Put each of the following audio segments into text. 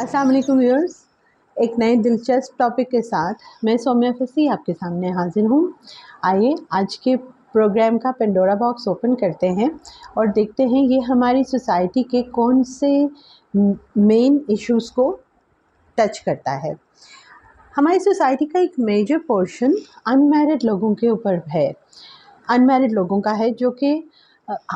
अस्सलाम वालेकुम व्यूअर्स। एक नए दिलचस्प टॉपिक के साथ मैं सौम्या फसी आपके सामने हाजिर हूँ। आइए आज के प्रोग्राम का पेंडोरा बॉक्स ओपन करते हैं और देखते हैं ये हमारी सोसाइटी के कौन से मेन इश्यूज़ को टच करता है। हमारी सोसाइटी का एक मेजर पोर्शन अनमैरिड लोगों के ऊपर है, अनमैरिड लोगों का है, जो कि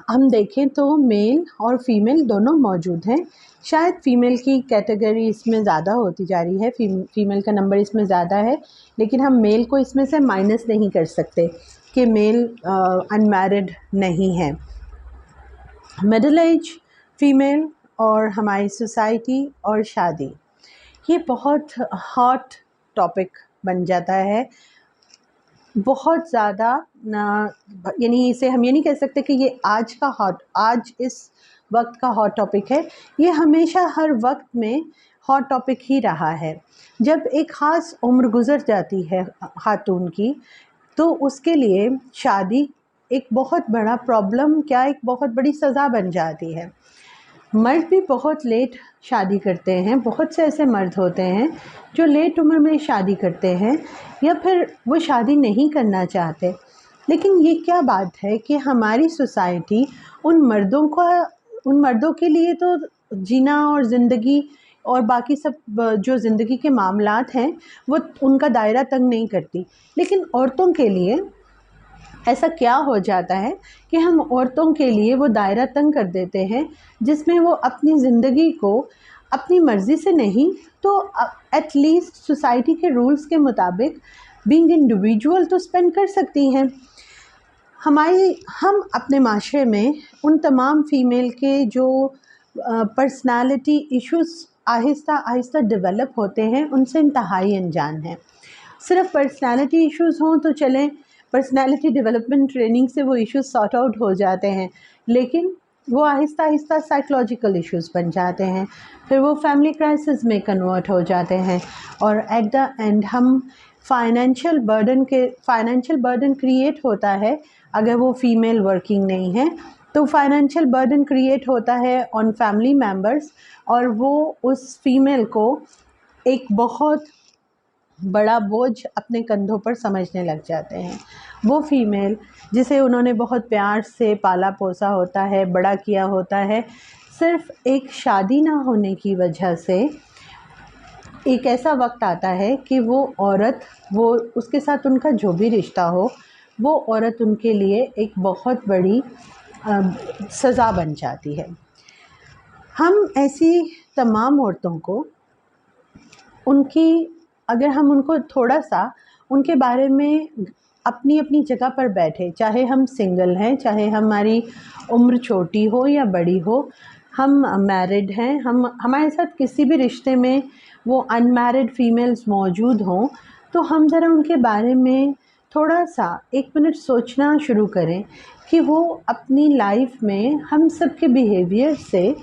हम देखें तो मेल और फीमेल दोनों मौजूद हैं। शायद फ़ीमेल की कैटेगरी इसमें ज़्यादा होती जा रही है, फ़ीमेल का नंबर इसमें ज़्यादा है, लेकिन हम मेल को इसमें से माइनस नहीं कर सकते कि मेल अनमैरिड नहीं है। मिडिल एज फ़ीमेल और हमारी सोसाइटी और शादी, ये बहुत हॉट टॉपिक बन जाता है, बहुत ज़्यादा यानी इसे हम ये नहीं कह सकते कि ये आज इस वक्त का हॉट टॉपिक है। ये हमेशा हर वक्त में हॉट टॉपिक ही रहा है। जब एक ख़ास उम्र गुज़र जाती है खातून की, तो उसके लिए शादी एक बहुत बड़ा प्रॉब्लम, क्या एक बहुत बड़ी सज़ा बन जाती है। मर्द भी बहुत लेट शादी करते हैं। बहुत से ऐसे मर्द होते हैं जो लेट उम्र में शादी करते हैं या फिर वो शादी नहीं करना चाहते। लेकिन ये क्या बात है कि हमारी सोसाइटी उन मर्दों के लिए तो जीना और ज़िंदगी और बाकी सब जो ज़िंदगी के मामलात हैं वो उनका दायरा तंग नहीं करती, लेकिन औरतों के लिए ऐसा क्या हो जाता है कि हम औरतों के लिए वो दायरा तंग कर देते हैं, जिसमें वो अपनी ज़िंदगी को अपनी मर्ज़ी से नहीं तो एटलीस्ट सोसाइटी के रूल्स के मुताबिक बीइंग इंडिविजुअल तो स्पेंड कर सकती हैं। हम अपने माशरे में उन तमाम फ़ीमेल के जो personality issues Aahista Aahista develop होते हैं, उनसे इंतहाई अनजान हैं। सिर्फ पर्सनालिटी इश्यूज़ हों तो चलें, पर्सनालिटी डेवलपमेंट ट्रेनिंग से वो इश्यूज़ सॉर्ट आउट हो जाते हैं, लेकिन वो आहिस्ता आहिस्ता साइकोलॉजिकल इश्यूज़ बन जाते हैं, फिर वो फैमिली क्राइसिस में कन्वर्ट हो जाते हैं और एट द एंड हम फाइनेंशियल बर्डन क्रिएट होता है। अगर वो फ़ीमेल वर्किंग नहीं है तो फाइनेंशियल बर्डन क्रिएट होता है ऑन फैमिली मेम्बर्स, और वो उस फीमेल को एक बहुत बड़ा बोझ अपने कंधों पर समझने लग जाते हैं। वो फीमेल जिसे उन्होंने बहुत प्यार से पाला पोसा होता है, बड़ा किया होता है, सिर्फ़ एक शादी ना होने की वजह से एक ऐसा वक्त आता है कि वो उसके साथ उनका जो भी रिश्ता हो, वो औरत उनके लिए एक बहुत बड़ी सज़ा बन जाती है। हम ऐसी तमाम औरतों को अगर हम उनको थोड़ा-सा उनके बारे में अपनी अपनी जगह पर बैठे, चाहे हम सिंगल हैं, चाहे हमारी उम्र छोटी हो या बड़ी हो, हम मैरिड हैं, हमारे साथ किसी भी रिश्ते में वो अनमैरिड फ़ीमेल्स मौजूद हों, तो हम ज़रा उनके बारे में थोड़ा-सा 1 मिनट सोचना शुरू करें कि वो अपनी लाइफ में हम सब के बिहेवियर से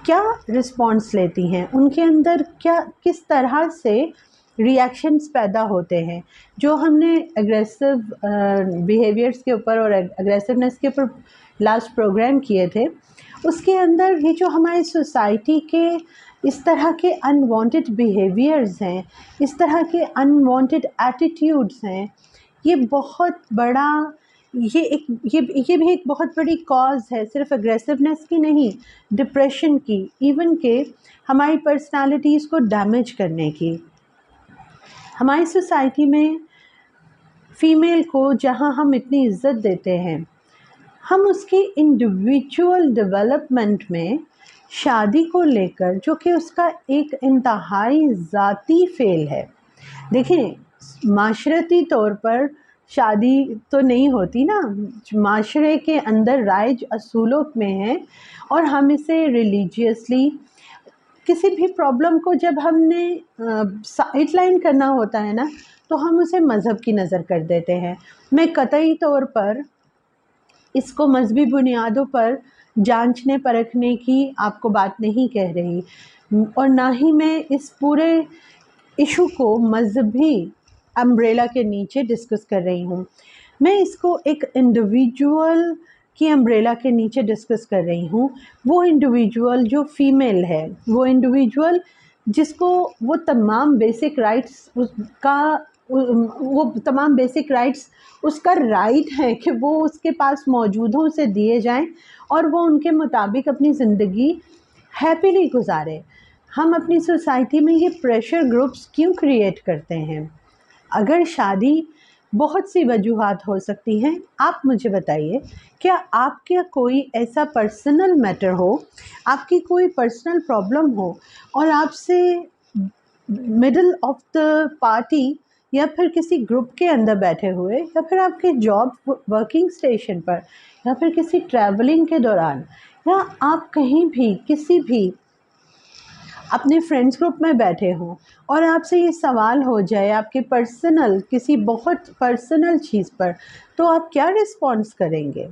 क्या रिस्पॉन्स लेती हैं, उनके अंदर किस तरह से रिएक्शंस पैदा होते हैं। जो हमने एग्रेसिव बिहेवियर्स के ऊपर और एग्रेसिवनेस के ऊपर लास्ट प्रोग्राम किए थे, उसके अंदर ये जो हमारी सोसाइटी के इस तरह के अनवांटेड बिहेवियर्स हैं, इस तरह के अनवांटेड एटीट्यूड्स हैं, ये बहुत बड़ा ये भी एक बहुत बड़ी कॉज़ है, सिर्फ एग्रेसिवनेस की नहीं, डिप्रेशन की, इवन के हमारी पर्सनालिटीज़ को डैमेज करने की। हमारी सोसाइटी में फ़ीमेल को जहाँ हम इतनी इज़्ज़त देते हैं, हम उसकी इंडिविजुअल डेवलपमेंट में शादी को लेकर, जो कि उसका एक इंतहाई ज़ाती फ़ेल है। देखिए, माशरती तौर पर शादी तो नहीं होती ना, माशरे के अंदर राइज असूलों में है, और हम इसे रिलीजियसली किसी भी प्रॉब्लम को जब हमने साइडलाइन करना होता है ना, तो हम उसे मज़हब की नज़र कर देते हैं। मैं कतई तौर पर इसको मज़हबी बुनियादों पर जांचने परखने की आपको बात नहीं कह रही, और ना ही मैं इस पूरे इशू को मज़हबी अम्ब्रेला के नीचे डिस्कस कर रही हूँ। मैं इसको एक इंडिविजुअल की अम्ब्रेला के नीचे डिस्कस कर रही हूँ। वो इंडिविजुअल जो फ़ीमेल है, वो इंडिविजुअल जिसको वो तमाम बेसिक राइट्स उसका वो तमाम बेसिक राइट्स उसका राइट है कि वो उसके पास मौजूद हों, उसे दिए जाएं और वो उनके मुताबिक अपनी ज़िंदगी हैप्पीली गुजारे। हम अपनी सोसाइटी में ये प्रेशर ग्रुप्स क्यों क्रिएट करते हैं? अगर शादी बहुत सी वजूहात हो सकती हैं, आप मुझे बताइए, क्या आपका कोई ऐसा पर्सनल मैटर हो, आपकी कोई पर्सनल प्रॉब्लम हो और आपसे मिडल ऑफ द पार्टी या फिर किसी ग्रुप के अंदर बैठे हुए या फिर आपके जॉब वर्किंग स्टेशन पर या फिर किसी ट्रैवलिंग के दौरान या आप कहीं भी किसी भी अपने फ्रेंड्स ग्रुप में बैठे हों और आपसे ये सवाल हो जाए आपके पर्सनल किसी बहुत पर्सनल चीज़ पर, तो आप क्या रिस्पॉन्स करेंगे?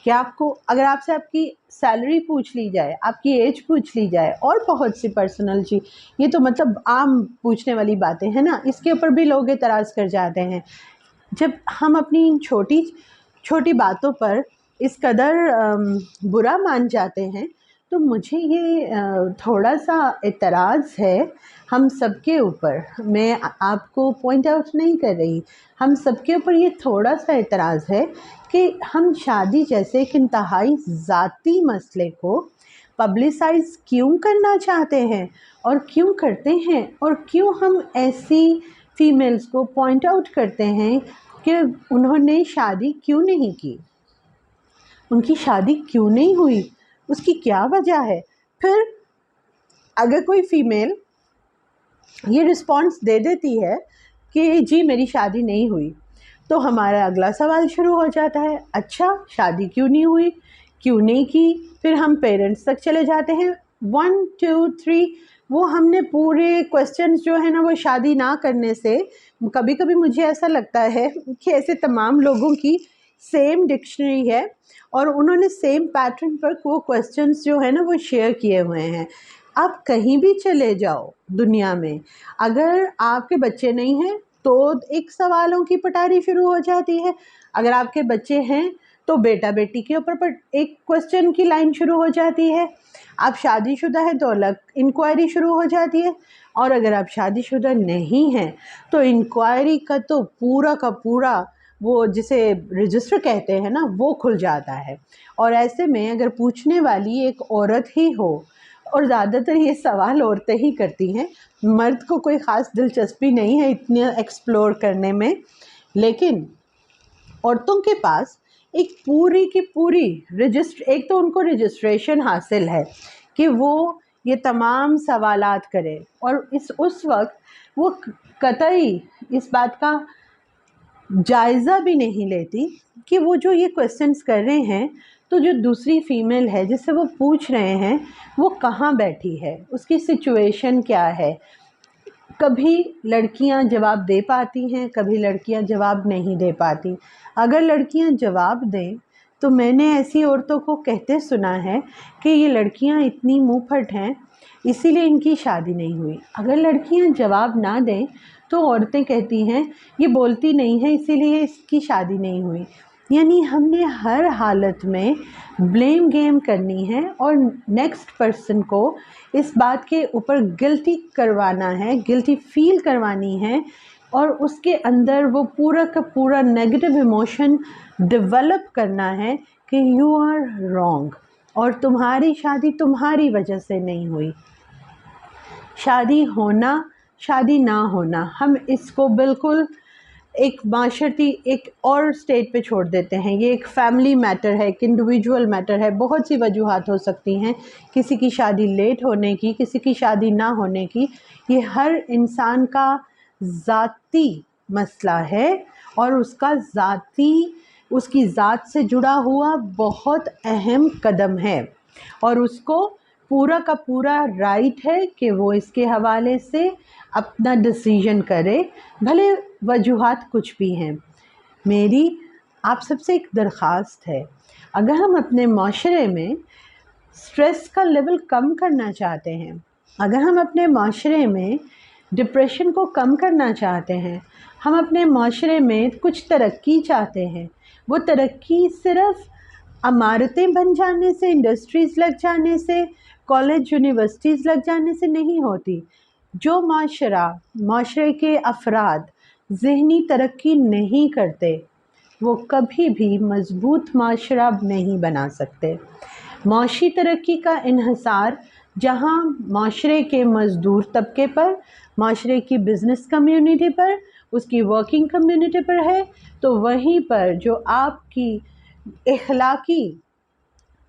क्या आपको अगर आपसे आपकी सैलरी पूछ ली जाए, आपकी एज पूछ ली जाए और बहुत सी पर्सनल चीज़, ये तो मतलब आम पूछने वाली बातें हैं ना, इसके ऊपर भी लोग एतराज़ कर जाते हैं। जब हम अपनी इन छोटी छोटी बातों पर इस कदर बुरा मान जाते हैं, तो मुझे ये थोड़ा-सा एतराज़ है हम सबके ऊपर। मैं आपको पॉइंट आउट नहीं कर रही, हम सबके ऊपर ये थोड़ा-सा एतराज़ है कि हम शादी जैसे एक इंतहाई ज़ाती मसले को पब्लिसाइज़ क्यों करना चाहते हैं और क्यों करते हैं और क्यों हम ऐसी फ़ीमेल्स को पॉइंट आउट करते हैं कि उन्होंने शादी क्यों नहीं की, उनकी शादी क्यों नहीं हुई, उसकी क्या वजह है? फिर अगर कोई फ़ीमेल ये रिस्पॉन्स दे देती है कि जी मेरी शादी नहीं हुई, तो हमारा अगला सवाल शुरू हो जाता है, अच्छा शादी क्यों नहीं हुई, क्यों नहीं की? फिर हम पेरेंट्स तक चले जाते हैं, 1 2 3 वो हमने पूरे क्वेश्चंस जो है ना वो शादी ना करने से, कभी-कभी मुझे ऐसा लगता है कि ऐसे तमाम लोगों की सेम डिक्शनरी है और उन्होंने सेम पैटर्न पर वो क्वेश्चंस जो है ना वो शेयर किए हुए हैं। आप कहीं भी चले जाओ दुनिया में, अगर आपके बच्चे नहीं हैं तो एक सवालों की पटारी शुरू हो जाती है, अगर आपके बच्चे हैं तो बेटा बेटी के ऊपर एक क्वेश्चन की लाइन शुरू हो जाती है, आप शादीशुदा हैं तो अलग इंक्वायरी शुरू हो जाती है और अगर आप शादीशुदा नहीं हैं तो इंक्वायरी का पूरा वो जिसे रजिस्टर कहते हैं ना वो खुल जाता है। और ऐसे में अगर पूछने वाली एक औरत ही हो, और ज़्यादातर ये सवाल औरतें ही करती हैं, मर्द को कोई ख़ास दिलचस्पी नहीं है इतने एक्सप्लोर करने में, लेकिन औरतों के पास एक पूरी की पूरी एक तो उनको रजिस्ट्रेशन हासिल है कि वो ये तमाम सवालात करें और उस वक्त वो कतई इस बात का जायज़ा भी नहीं लेती कि वो जो ये क्वेश्चंस कर रहे हैं तो जो दूसरी फ़ीमेल है जिससे वो पूछ रहे हैं वो कहाँ बैठी है, उसकी सिचुएशन क्या है। कभी लड़कियां जवाब दे पाती हैं, कभी लड़कियां जवाब नहीं दे पाती। अगर लड़कियां जवाब दें तो मैंने ऐसी औरतों को कहते सुना है कि ये लड़कियां इतनी मुंहफट हैं इसीलिए इनकी शादी नहीं हुई। अगर लड़कियां जवाब ना दें तो औरतें कहती हैं ये बोलती नहीं है इसीलिए इसकी शादी नहीं हुई। यानी हमने हर हालत में ब्लेम गेम करनी है और नेक्स्ट पर्सन को इस बात के ऊपर गिल्टी करवाना है, गिल्टी फील करवानी है और उसके अंदर वो पूरा का पूरा नेगेटिव इमोशन डेवलप करना है कि यू आर रॉन्ग और तुम्हारी शादी तुम्हारी वजह से नहीं हुई। शादी होना, शादी ना होना, हम इसको बिल्कुल एक माशरती एक और स्टेट पे छोड़ देते हैं। ये एक फैमिली मैटर है, एक इंडिविजुअल मैटर है। बहुत सी वजूहात हो सकती हैं किसी की शादी लेट होने की, किसी की शादी ना होने की। ये हर इंसान का ज़ाती मसला है और उसकी ज़ात से जुड़ा हुआ बहुत अहम कदम है और उसको पूरा का पूरा राइट है कि वो इसके हवाले से अपना डिसीजन करे, भले वजूहात कुछ भी हैं। मेरी आप सबसे एक दरख्वास्त है, अगर हम अपने माशरे में स्ट्रेस का लेवल कम करना चाहते हैं, अगर हम अपने माशरे में डिप्रेशन को कम करना चाहते हैं, हम अपने माशरे में कुछ तरक्की चाहते हैं, वो तरक्की सिर्फ़ इमारतें बन जाने से, इंडस्ट्रीज़ लग जाने से, कॉलेज यूनिवर्सिटीज़ लग जाने से नहीं होती। जो माशरे के अफराद ज़हनी तरक्की नहीं करते, वो कभी भी मज़बूत माशरा नहीं बना सकते। माशी तरक्की का इन्हिसार जहाँ माशरे के मज़दूर तबके पर, माशरे की बिज़नेस कम्युनिटी पर, उसकी वर्किंग कम्युनिटी पर है, तो वहीं पर जो आपकी इखलाकी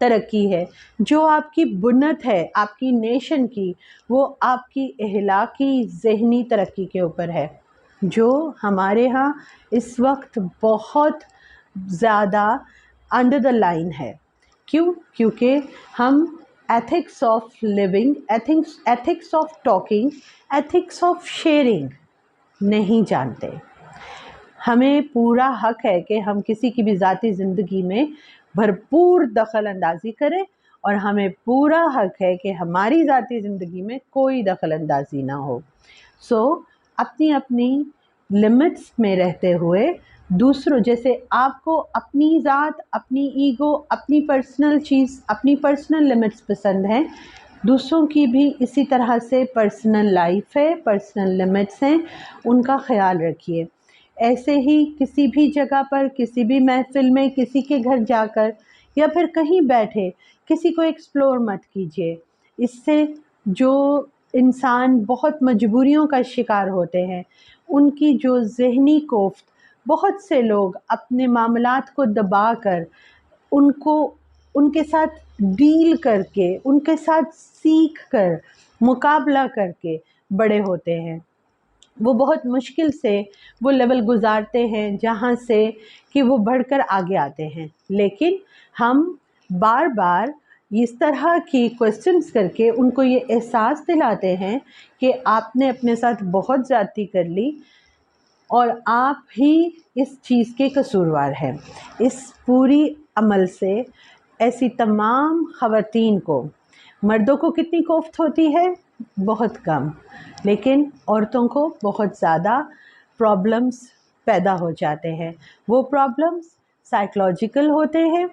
तरक्की है, जो आपकी बुनियाद है आपकी नेशन की, वो आपकी इखलाकी ज़हनी तरक्की के ऊपर है, जो हमारे यहाँ इस वक्त बहुत ज़्यादा अंडर द लाइन है। क्यों? क्योंकि हम ethics of living, ethics of talking, ethics of sharing नहीं जानते। हमें पूरा हक है कि हम किसी की भी ज़ाती ज़िंदगी में भरपूर दखल अंदाज़ी करें, और हमें पूरा हक है कि हमारी ज़ाती ज़िंदगी में कोई दखल अंदाज़ी ना हो। अपनी अपनी लिमिट्स में रहते हुए दूसरों, जैसे आपको अपनी ज़ात, अपनी ईगो, अपनी पर्सनल चीज़, अपनी पर्सनल लिमिट्स पसंद हैं, दूसरों की भी इसी तरह से पर्सनल लाइफ है, पर्सनल लिमिट्स हैं, उनका ख़याल रखिए। ऐसे ही किसी भी जगह पर, किसी भी महफ़िल में, किसी के घर जाकर या फिर कहीं बैठे किसी को एक्सप्लोर मत कीजिए। इससे जो इंसान बहुत मजबूरियों का शिकार होते हैं, उनकी जो ज़हनी कोफ्त, बहुत से लोग अपने मामलात को दबाकर उनको उनके साथ डील करके, उनके साथ सीख कर, मुकाबला करके बड़े होते हैं। वो बहुत मुश्किल से वो लेवल गुज़ारते हैं जहाँ से कि वो बढ़कर आगे आते हैं। लेकिन हम बार बार इस तरह की क्वेश्चंस करके उनको ये एहसास दिलाते हैं कि आपने अपने साथ बहुत ज़्यादती कर ली और आप ही इस चीज़ के कसूरवार हैं। इस पूरी अमल से ऐसी तमाम ख़वातीन को, मर्दों को कितनी कोफ्त होती है? बहुत कम, लेकिन औरतों को बहुत ज़्यादा प्रॉब्लम्स पैदा हो जाते हैं। वो प्रॉब्लम्स साइकोलॉजिकल होते हैं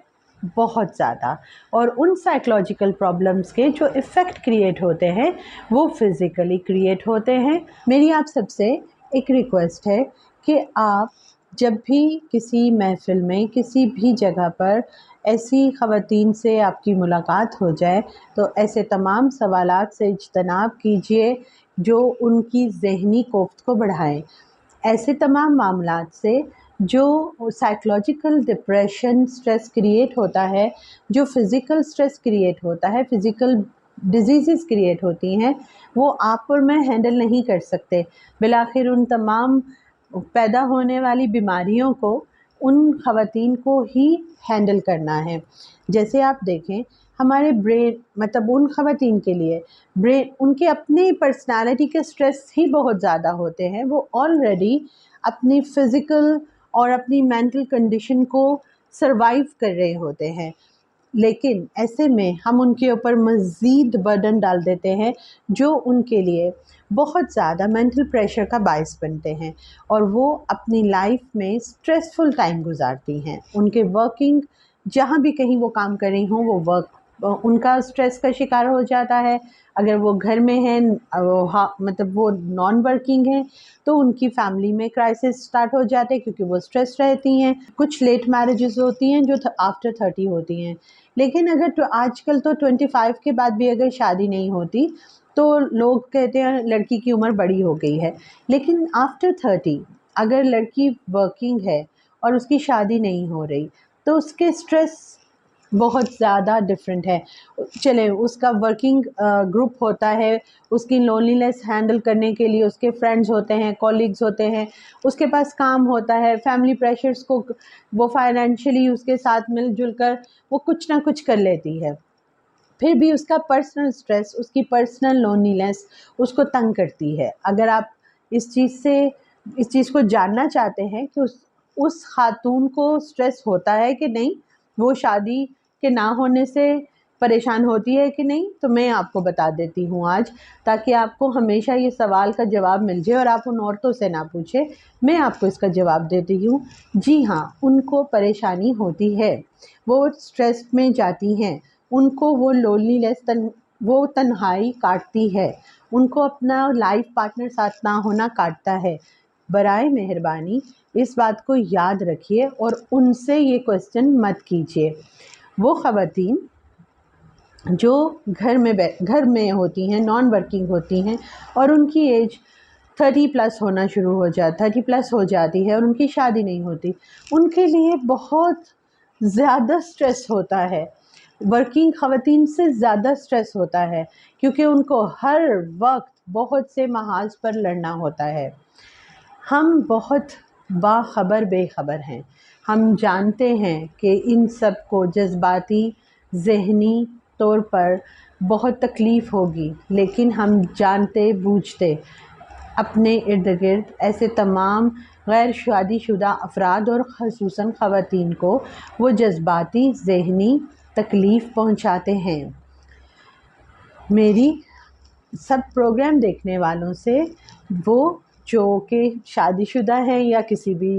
बहुत ज़्यादा, और उन साइकोलॉजिकल प्रॉब्लम्स के जो इफ़ेक्ट क्रिएट होते हैं वो फिज़िकली क्रिएट होते हैं। मेरी आप सबसे एक रिक्वेस्ट है कि आप जब भी किसी महफ़िल में, किसी भी जगह पर ऐसी ख़वातीन से आपकी मुलाकात हो जाए, तो ऐसे तमाम सवालात से इज्तनाब कीजिए जो उनकी ज़हनी कोफ्त को बढ़ाएँ। ऐसे तमाम मामलात से जो साइकोलॉजिकल डिप्रेशन, स्ट्रेस क्रिएट होता है, जो फ़िज़िकल स्ट्रेस क्रिएट होता है, फ़िज़िकल डिजीज़ेज़ क्रिएट होती हैं, वो आप और मैं हैंडल नहीं कर सकते। बिलाखिर उन तमाम पैदा होने वाली बीमारियों को उन ख़वातीन को ही हैंडल करना है। जैसे आप देखें, हमारे ब्रेन, मतलब उन ख़वातीन के लिए ब्रेन, उनके अपने पर्सनालिटी के स्ट्रेस ही बहुत ज़्यादा होते हैं। वो ऑलरेडी अपनी फ़िज़िकल और अपनी मेंटल कंडीशन को सर्वाइव कर रहे होते हैं, लेकिन ऐसे में हम उनके ऊपर मज़ीद बर्डन डाल देते हैं जो उनके लिए बहुत ज़्यादा मेंटल प्रेशर का बायस बनते हैं, और वो अपनी लाइफ में स्ट्रेसफुल टाइम गुजारती हैं। उनके वर्किंग, जहाँ भी कहीं वो काम कर रही हों, वो वर्क उनका स्ट्रेस का शिकार हो जाता है। अगर वो घर में हैं, मतलब वो नॉन वर्किंग हैं, तो उनकी फैमिली में क्राइसिस स्टार्ट हो जाते हैं क्योंकि वो स्ट्रेस रहती हैं। कुछ लेट मैरिजेस होती हैं जो आफ्टर 30 होती हैं, लेकिन अगर तो आजकल तो 25 के बाद भी अगर शादी नहीं होती तो लोग कहते हैं लड़की की उम्र बड़ी हो गई है। लेकिन आफ्टर 30 अगर लड़की वर्किंग है और उसकी शादी नहीं हो रही, तो उसके स्ट्रेस बहुत ज़्यादा डिफरेंट है। चले, उसका वर्किंग ग्रुप होता है, उसकी लोनलीनेस हैंडल करने के लिए उसके फ्रेंड्स होते हैं, कॉलीग्स होते हैं, उसके पास काम होता है, फैमिली प्रेशर्स को वो फाइनेंशियली उसके साथ मिलजुल कर वो कुछ ना कुछ कर लेती है। फिर भी उसका पर्सनल स्ट्रेस, उसकी पर्सनल लोनलीनेस उसको तंग करती है। अगर आप इस चीज़ को जानना चाहते हैं कि उस खातून को स्ट्रेस होता है कि नहीं, वो शादी के ना होने से परेशान होती है कि नहीं, तो मैं आपको बता देती हूँ आज, ताकि आपको हमेशा ये सवाल का जवाब मिल जाए और आप उन औरतों से ना पूछें। मैं आपको इसका जवाब देती हूँ। जी हाँ, उनको परेशानी होती है, वो स्ट्रेस में जाती हैं, उनको वो लोनलीनेस, वो तन्हाई काटती है, उनको अपना लाइफ पार्टनर साथ ना होना काटता है। बराए मेहरबानी इस बात को याद रखिए और उनसे ये क्वेश्चन मत कीजिए। वो ख़वातीन जो घर में होती हैं, नॉन वर्किंग होती हैं और उनकी एज 30 प्लस हो जाती है और उनकी शादी नहीं होती, उनके लिए बहुत ज़्यादा स्ट्रेस होता है। वर्किंग ख़वातीन से ज़्यादा स्ट्रेस होता है क्योंकि उनको हर वक्त बहुत से महाज पर लड़ना होता है। हम बहुत बाखबर बेखबर हैं। हम जानते हैं कि इन सब को जज्बाती ज़हनी तौर पर बहुत तकलीफ़ होगी, लेकिन हम जानते बूझते अपने इर्द गिर्द ऐसे तमाम गैर शादीशुदा अफराद और ख़ुसूसन ख़वातीन को वो जज्बाती ज़हनी तकलीफ़ पहुँचाते हैं। मेरी सब प्रोग्राम देखने वालों से, वो जो कि शादीशुदा हैं या किसी भी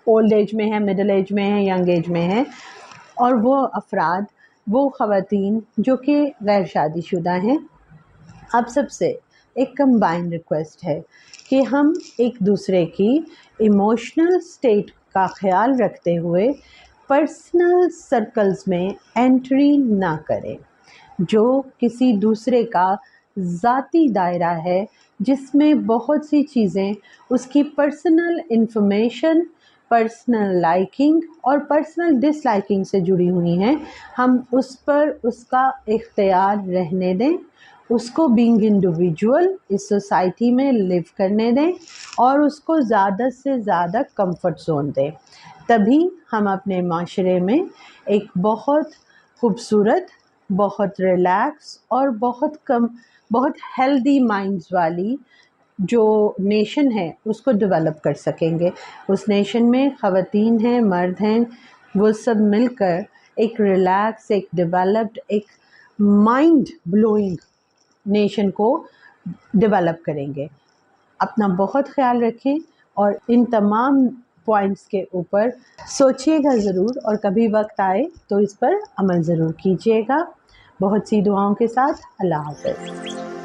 ओल्ड एज में है, मिडिल एज में है, यंग एज में है, और वो अफराद, वो ख़वातीन जो कि गैर शादीशुदा हैं, आप सबसे एक कंबाइंड रिक्वेस्ट है कि हम एक दूसरे की इमोशनल स्टेट का ख़याल रखते हुए पर्सनल सर्कल्स में एंट्री ना करें, जो किसी दूसरे का ज़ाती दायरा है, जिसमें बहुत सी चीज़ें उसकी पर्सनल इन्फॉर्मेशन, पर्सनल लाइकिंग और पर्सनल डिसलाइकिंग से जुड़ी हुई हैं। हम उस पर उसका इख्तियार रहने दें, उसको बीइंग इंडिविजुअल इस सोसाइटी में लिव करने दें और उसको ज़्यादा से ज़्यादा कंफर्ट ज़ोन दें। तभी हम अपने माशरे में एक बहुत खूबसूरत, बहुत रिलैक्स और बहुत हेल्दी माइंड्स वाली जो नेशन है उसको डेवलप कर सकेंगे। उस नेशन में ख़वातीन हैं, मर्द हैं, वो सब मिलकर एक रिलैक्स, एक डेवलप्ड, एक माइंड ब्लोइंग नेशन को डेवलप करेंगे। अपना बहुत ख्याल रखें और इन तमाम पॉइंट्स के ऊपर सोचिएगा ज़रूर और कभी वक्त आए तो इस पर अमल ज़रूर कीजिएगा। बहुत सी दुआओं के साथ, अल्लाह हाफ़िज़।